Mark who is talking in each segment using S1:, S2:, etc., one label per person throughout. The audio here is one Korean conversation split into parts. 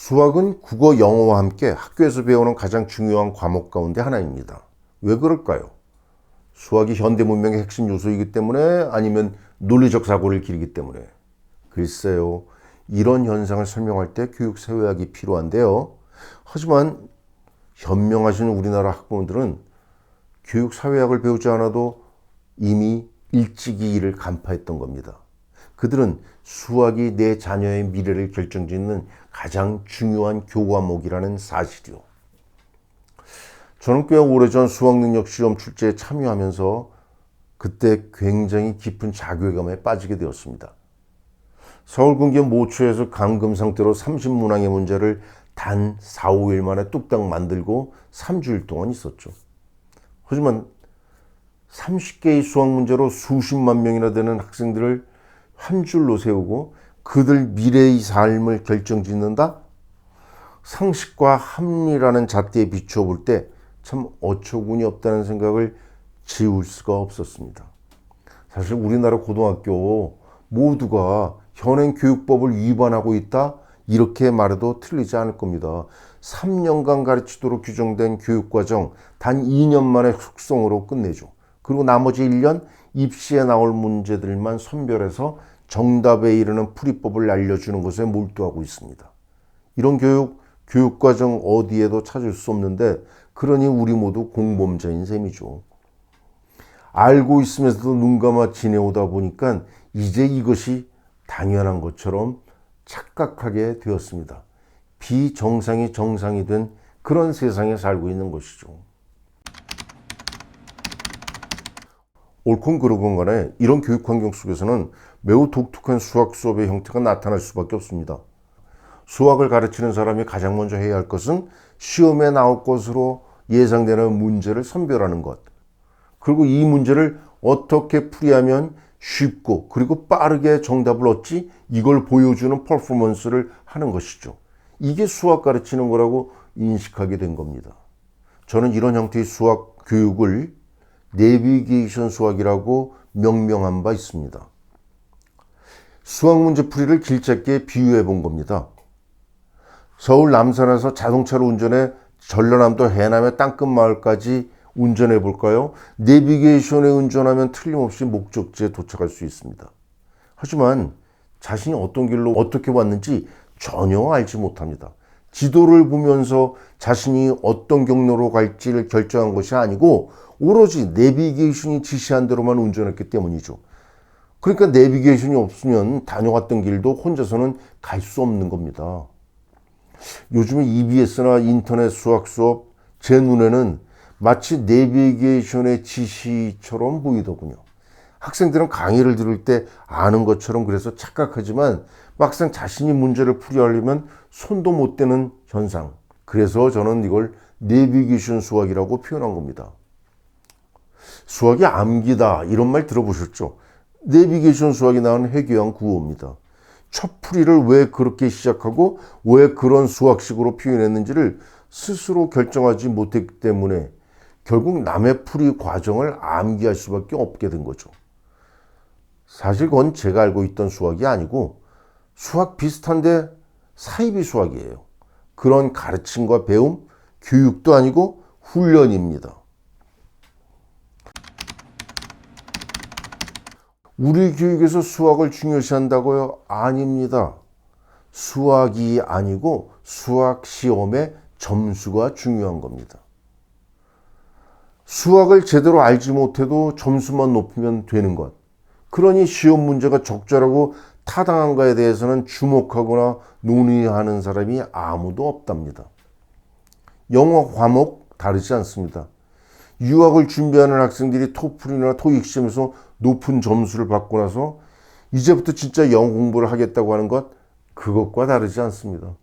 S1: 수학은 국어, 영어와 함께 학교에서 배우는 가장 중요한 과목 가운데 하나입니다. 왜 그럴까요? 수학이 현대 문명의 핵심 요소이기 때문에, 아니면 논리적 사고를 기르기 때문에? 글쎄요, 이런 현상을 설명할 때 교육 사회학이 필요한데요. 하지만 현명하신 우리나라 학부모들은 교육 사회학을 배우지 않아도 이미 일찍이 이를 간파했던 겁니다. 그들은 수학이 내 자녀의 미래를 결정짓는 가장 중요한 교과목이라는 사실이요. 저는 꽤 오래전 수학능력 시험 출제에 참여하면서 그때 굉장히 깊은 자괴감에 빠지게 되었습니다. 서울근교 모초에서 감금 상태로 30문항의 문제를 단 4, 5일 만에 뚝딱 만들고 3주일 동안 있었죠. 하지만 30개의 수학 문제로 수십만 명이나 되는 학생들을 한 줄로 세우고 그들 미래의 삶을 결정짓는다? 상식과 합리라는 잣대에 비추어 볼 때 참 어처구니 없다는 생각을 지울 수가 없었습니다. 사실 우리나라 고등학교 모두가 현행 교육법을 위반하고 있다, 이렇게 말해도 틀리지 않을 겁니다. 3년간 가르치도록 규정된 교육과정 단 2년 만에 숙성으로 끝내죠. 그리고 나머지 1년 입시에 나올 문제들만 선별해서 정답에 이르는 풀이법을 알려주는 것에 몰두하고 있습니다. 이런 교육과정 어디에도 찾을 수 없는데, 그러니 우리 모두 공범자인 셈이죠. 알고 있으면서도 눈 감아 지내오다 보니까 이제 이것이 당연한 것처럼 착각하게 되었습니다. 비정상이 정상이 된 그런 세상에 살고 있는 것이죠. 옳건 그르건 간에 이런 교육 환경 속에서는 매우 독특한 수학 수업의 형태가 나타날 수밖에 없습니다. 수학을 가르치는 사람이 가장 먼저 해야 할 것은 시험에 나올 것으로 예상되는 문제를 선별하는 것, 그리고 이 문제를 어떻게 풀이하면 쉽고 그리고 빠르게 정답을 얻지, 이걸 보여주는 퍼포먼스를 하는 것이죠. 이게 수학 가르치는 거라고 인식하게 된 겁니다. 저는 이런 형태의 수학 교육을 내비게이션 수학이라고 명명한 바 있습니다. 수학 문제 풀이를 길잡게 비유해 본 겁니다. 서울 남산에서 자동차로 운전해 전라남도 해남의 땅끝 마을까지 운전해 볼까요? 내비게이션에 운전하면 틀림없이 목적지에 도착할 수 있습니다. 하지만 자신이 어떤 길로 어떻게 왔는지 전혀 알지 못합니다. 지도를 보면서 자신이 어떤 경로로 갈지를 결정한 것이 아니고 오로지 내비게이션이 지시한 대로만 운전했기 때문이죠. 그러니까 내비게이션이 없으면 다녀왔던 길도 혼자서는 갈 수 없는 겁니다. 요즘에 EBS나 인터넷 수학 수업, 제 눈에는 마치 내비게이션의 지시처럼 보이더군요. 학생들은 강의를 들을 때 아는 것처럼 그래서 착각하지만 막상 자신이 문제를 풀이하려면 손도 못 대는 현상. 그래서 저는 이걸 내비게이션 수학이라고 표현한 겁니다. 수학이 암기다, 이런 말 들어보셨죠? 내비게이션 수학이 낳은 해괴한 구호입니다. 첫 풀이를 왜 그렇게 시작하고 왜 그런 수학식으로 표현했는지를 스스로 결정하지 못했기 때문에 결국 남의 풀이 과정을 암기할 수밖에 없게 된 거죠. 사실 그건 제가 알고 있던 수학이 아니고 수학 비슷한데 사이비 수학이에요. 그런 가르침과 배움, 교육도 아니고 훈련입니다. 우리 교육에서 수학을 중요시한다고요? 아닙니다. 수학이 아니고 수학 시험의 점수가 중요한 겁니다. 수학을 제대로 알지 못해도 점수만 높으면 되는 것. 그러니 시험 문제가 적절하고 타당한가에 대해서는 주목하거나 논의하는 사람이 아무도 없답니다. 영어 과목 다르지 않습니다. 유학을 준비하는 학생들이 토플이나 토익 시험에서 높은 점수를 받고 나서 이제부터 진짜 영어 공부를 하겠다고 하는 것, 그것과 다르지 않습니다.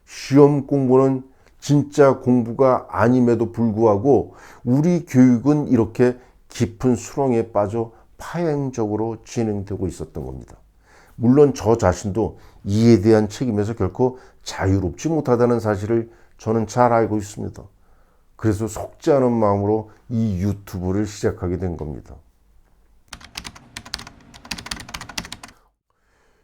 S1: 시험 공부는 진짜 공부가 아님에도 불구하고 우리 교육은 이렇게 깊은 수렁에 빠져 파행적으로 진행되고 있었던 겁니다. 물론 저 자신도 이에 대한 책임에서 결코 자유롭지 못하다는 사실을 저는 잘 알고 있습니다. 그래서 속지 않은 마음으로 이 유튜브를 시작하게 된 겁니다.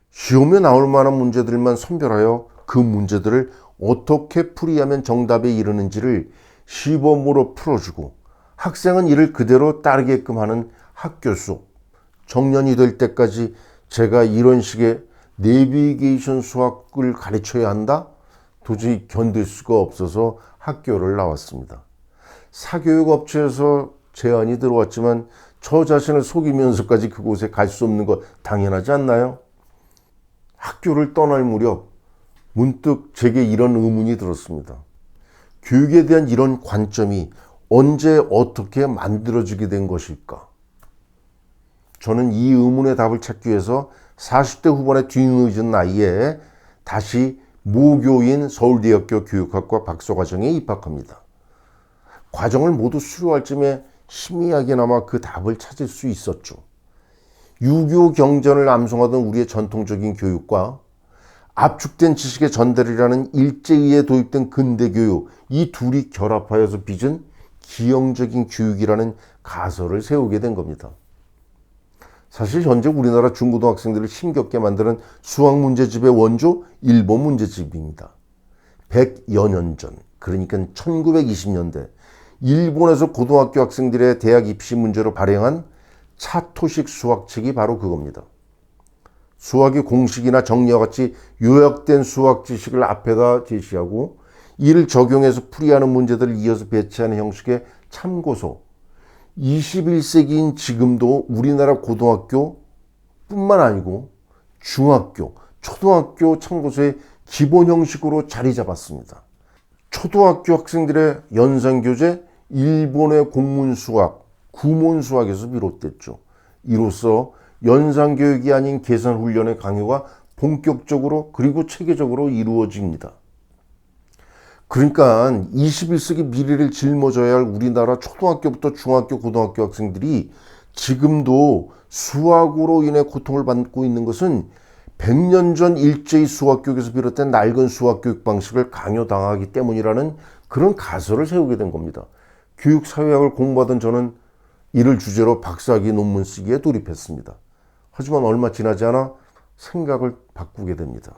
S1: 시험에 나올 만한 문제들만 선별하여 그 문제들을 어떻게 풀이하면 정답에 이르는지를 시범으로 풀어주고 학생은 이를 그대로 따르게끔 하는 학교 수업. 정년이 될 때까지 제가 이런 식의 내비게이션 수학을 가르쳐야 한다? 도저히 견딜 수가 없어서 학교를 나왔습니다. 사교육 업체에서 제안이 들어왔지만 저 자신을 속이면서까지 그곳에 갈 수 없는 것 당연하지 않나요? 학교를 떠날 무렵 문득 제게 이런 의문이 들었습니다. 교육에 대한 이런 관점이 언제 어떻게 만들어지게 된 것일까? 저는 이 의문의 답을 찾기 위해서 40대 후반의 뒤늦은 나이에 다시 모교인 서울대학교 교육학과 박사과정에 입학합니다. 과정을 모두 수료할 쯤에 희미하게나마 그 답을 찾을 수 있었죠. 유교 경전을 암송하던 우리의 전통적인 교육과 압축된 지식의 전달이라는 일제의에 도입된 근대교육, 이 둘이 결합하여서 빚은 기형적인 교육이라는 가설을 세우게 된 겁니다. 사실 현재 우리나라 중고등학생들을 힘겹게 만드는 수학 문제집의 원조 일본 문제집입니다. 100여 년 전, 그러니까 1920년대 일본에서 고등학교 학생들의 대학 입시 문제로 발행한 차토식 수학책이 바로 그겁니다. 수학의 공식이나 정리와 같이 요약된 수학 지식을 앞에다 제시하고 이를 적용해서 풀이하는 문제들을 이어서 배치하는 형식의 참고서. 21세기인 지금도 우리나라 고등학교 뿐만 아니고 중학교, 초등학교 참고서의 기본 형식으로 자리 잡았습니다. 초등학교 학생들의 연산교재, 일본의 공문수학, 구몬수학에서 비롯됐죠. 이로써 연산교육이 아닌 계산훈련의 강요가 본격적으로 그리고 체계적으로 이루어집니다. 그러니까 21세기 미래를 짊어져야 할 우리나라 초등학교부터 중학교, 고등학교 학생들이 지금도 수학으로 인해 고통을 받고 있는 것은 100년 전 일제히 수학교육에서 비롯된 낡은 수학교육 방식을 강요당하기 때문이라는 그런 가설을 세우게 된 겁니다. 교육사회학을 공부하던 저는 이를 주제로 박사학위 논문 쓰기에 돌입했습니다. 하지만 얼마 지나지 않아 생각을 바꾸게 됩니다.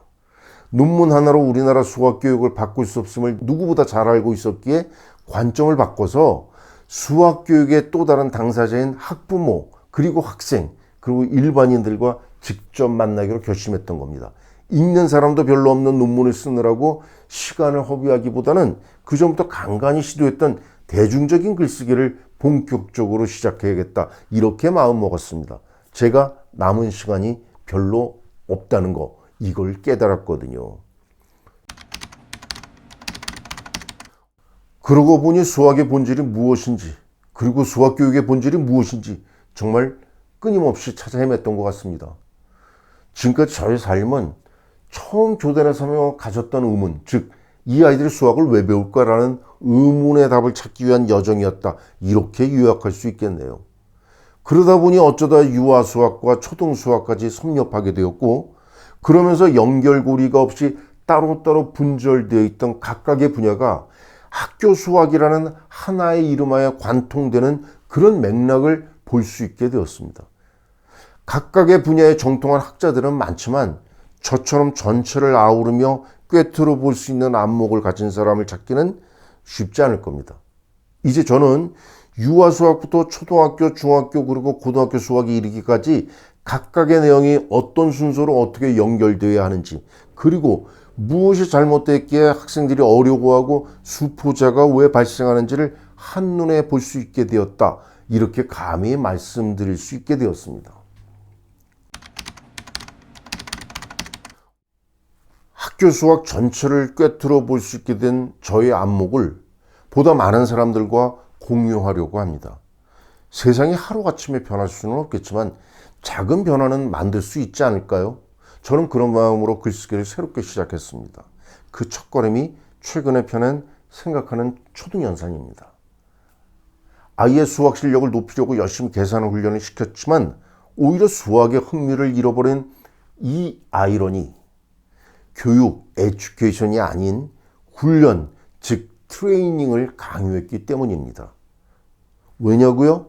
S1: 논문 하나로 우리나라 수학교육을 바꿀 수 없음을 누구보다 잘 알고 있었기에 관점을 바꿔서 수학교육의 또 다른 당사자인 학부모, 그리고 학생, 그리고 일반인들과 직접 만나기로 결심했던 겁니다. 읽는 사람도 별로 없는 논문을 쓰느라고 시간을 허비하기보다는 그전부터 간간히 시도했던 대중적인 글쓰기를 본격적으로 시작해야겠다, 이렇게 마음먹었습니다. 제가 남은 시간이 별로 없다는 거, 이걸 깨달았거든요. 그러고 보니 수학의 본질이 무엇인지, 그리고 수학교육의 본질이 무엇인지 정말 끊임없이 찾아 헤맸던 것 같습니다. 지금까지 저의 삶은 처음 교대 나서며 가졌던 의문, 즉 이 아이들이 수학을 왜 배울까라는 의문의 답을 찾기 위한 여정이었다, 이렇게 요약할 수 있겠네요. 그러다 보니 어쩌다 유아수학과 초등수학까지 섭렵하게 되었고, 그러면서 연결고리가 없이 따로따로 분절되어 있던 각각의 분야가 학교 수학이라는 하나의 이름하에 관통되는 그런 맥락을 볼 수 있게 되었습니다. 각각의 분야에 정통한 학자들은 많지만 저처럼 전체를 아우르며 꿰뚫어 볼 수 있는 안목을 가진 사람을 찾기는 쉽지 않을 겁니다. 이제 저는 유아수학부터 초등학교, 중학교, 그리고 고등학교 수학에 이르기까지 각각의 내용이 어떤 순서로 어떻게 연결되어야 하는지, 그리고 무엇이 잘못됐기에 학생들이 어려워하고 수포자가 왜 발생하는지를 한눈에 볼 수 있게 되었다, 이렇게 감히 말씀드릴 수 있게 되었습니다. 학교 수학 전체를 꿰뚫어 볼 수 있게 된 저의 안목을 보다 많은 사람들과 공유하려고 합니다. 세상이 하루아침에 변할 수는 없겠지만 작은 변화는 만들 수 있지 않을까요? 저는 그런 마음으로 글쓰기를 새롭게 시작했습니다. 그 첫걸음이 최근에 펴낸 생각하는 초등연산입니다. 아이의 수학 실력을 높이려고 열심히 계산 훈련을 시켰지만 오히려 수학의 흥미를 잃어버린 이 아이러니, 교육, 에듀케이션이 아닌 훈련, 즉 트레이닝을 강요했기 때문입니다. 왜냐고요?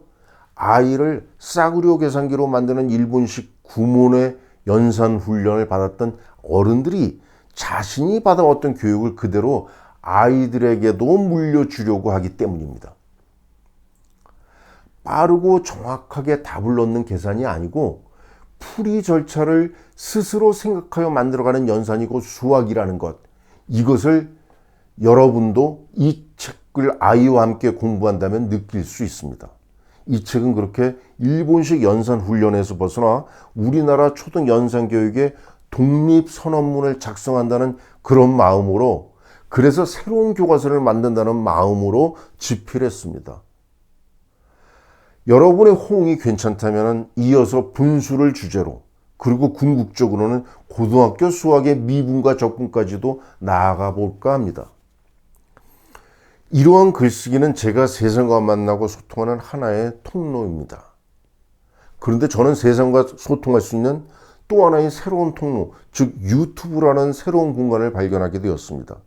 S1: 아이를 싸구려 계산기로 만드는 일본식 구몬의 연산 훈련을 받았던 어른들이 자신이 받아왔던 교육을 그대로 아이들에게도 물려주려고 하기 때문입니다. 빠르고 정확하게 답을 넣는 계산이 아니고 풀이 절차를 스스로 생각하여 만들어가는 연산이고 수학이라는 것, 이것을 여러분도 이 책을 아이와 함께 공부한다면 느낄 수 있습니다. 이 책은 그렇게 일본식 연산 훈련에서 벗어나 우리나라 초등 연산 교육의 독립 선언문을 작성한다는 그런 마음으로, 그래서 새로운 교과서를 만든다는 마음으로 집필했습니다. 여러분의 호응이 괜찮다면 이어서 분수를 주제로, 그리고 궁극적으로는 고등학교 수학의 미분과 적분까지도 나아가 볼까 합니다. 이러한 글쓰기는 제가 세상과 만나고 소통하는 하나의 통로입니다. 그런데 저는 세상과 소통할 수 있는 또 하나의 새로운 통로, 즉 유튜브라는 새로운 공간을 발견하게 되었습니다.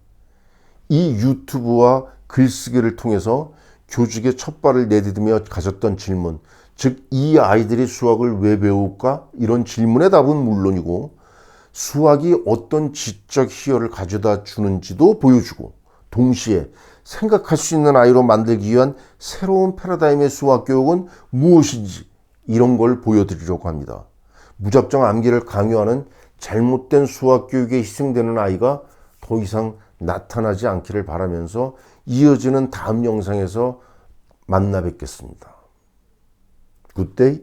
S1: 이 유튜브와 글쓰기를 통해서 교직의 첫 발을 내디디며 가졌던 질문, 즉 이 아이들이 수학을 왜 배울까? 이런 질문의 답은 물론이고 수학이 어떤 지적 희열을 가져다 주는지도 보여주고, 동시에 생각할 수 있는 아이로 만들기 위한 새로운 패러다임의 수학 교육은 무엇인지, 이런 걸 보여드리려고 합니다. 무작정 암기를 강요하는 잘못된 수학 교육에 희생되는 아이가 더 이상 나타나지 않기를 바라면서 이어지는 다음 영상에서 만나 뵙겠습니다. 굿데이.